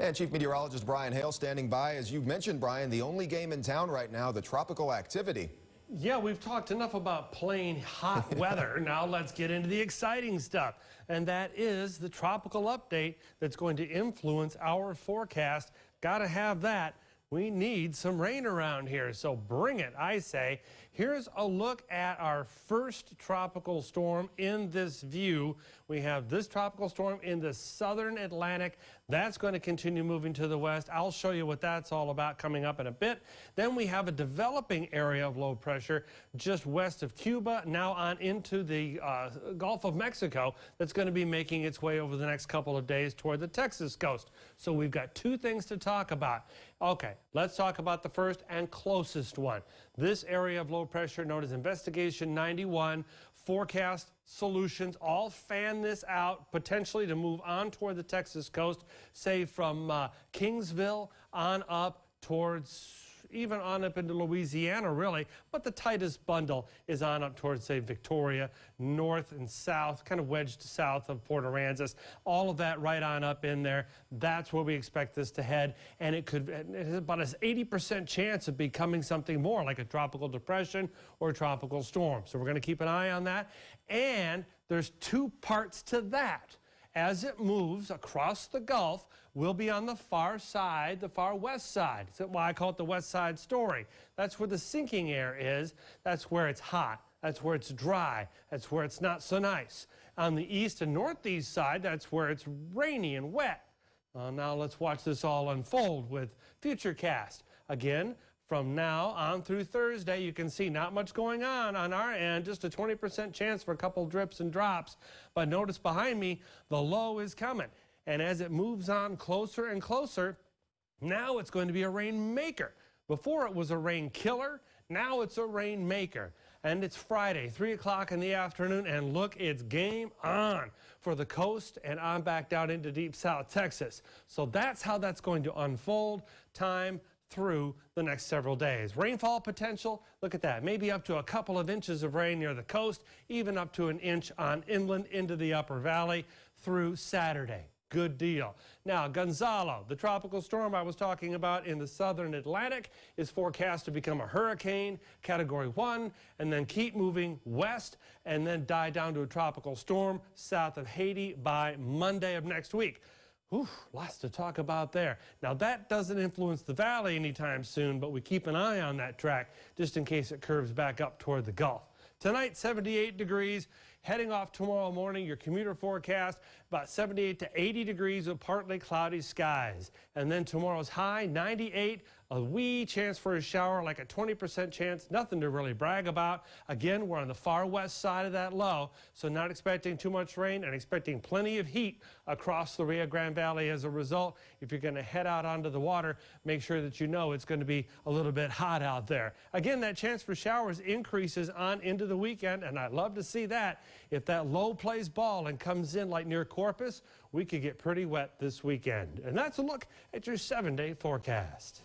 And Chief Meteorologist Brian Hale standing by. As you mentioned, Brian, the only game in town right now, the tropical activity. Yeah, we've talked enough about plain hot weather. Now let's get into the exciting stuff. And that is the tropical update that's going to influence our forecast. Got to have that. We need some rain around here, so bring it, I say. Here's a look at our first tropical storm in this view. We have this tropical storm in the southern Atlantic. That's going to continue moving to the west. I'll show you what that's all about coming up in a bit. Then we have a developing area of low pressure just west of Cuba, now on into the Gulf of Mexico, that's going to be making its way over the next couple of days toward the Texas coast. So we've got two things to talk about. Okay, let's talk about the first and closest one. This area of low pressure known as Investigation 91, forecast solutions all fan this out potentially to move on toward the Texas coast, say from Kingsville on up towards even on up into Louisiana, really, but the tightest bundle is on up towards, say, Victoria, north and south, kind of wedged south of Port Aransas, all of that right on up in there. That's where we expect this to head, and it has about an 80% chance of becoming something more like a tropical depression or a tropical storm. So we're going to keep an eye on that, and there's two parts to that. As it moves across the Gulf, we'll be on the far side, the far west side. That's why I call it the west side story. That's where the sinking air is. That's where it's hot. That's where it's dry. That's where it's not so nice. On the east and northeast side, that's where it's rainy and wet. Now let's watch this all unfold with Futurecast. Again, from now on through Thursday, you can see not much going on our end, just a 20% chance for a couple drips and drops. But notice behind me, the low is coming. And as it moves on closer and closer, now it's going to be a rain maker. Before it was a rain killer, now it's a rain maker. And it's Friday, 3 o'clock in the afternoon, and look, it's game on for the coast and on back down into deep South Texas. So that's how that's going to unfold. Time through the next several days. Rainfall potential, look at that, maybe up to a couple of inches of rain near the coast, even up to an inch on inland into the upper valley through Saturday. Good deal. Now, Gonzalo, the tropical storm I was talking about in the southern Atlantic, is forecast to become a hurricane, Category 1, and then keep moving west, and then die down to a tropical storm south of Haiti by Monday of next week. Ooh, lots to talk about there. Now, that doesn't influence the valley anytime soon, but we keep an eye on that track just in case it curves back up toward the Gulf. Tonight, 78 degrees. Heading off tomorrow morning, your commuter forecast, about 78 to 80 degrees with partly cloudy skies. And then tomorrow's high, 98, a wee chance for a shower, like a 20% chance, nothing to really brag about. Again, we're on the far west side of that low, so not expecting too much rain and expecting plenty of heat across the Rio Grande Valley as a result. If you're going to head out onto the water, make sure that you know it's going to be a little bit hot out there. Again, that chance for showers increases on into the weekend, and I'd love to see that. If that low plays ball and comes in like near Corpus, we could get pretty wet this weekend. And that's a look at your 7-day forecast.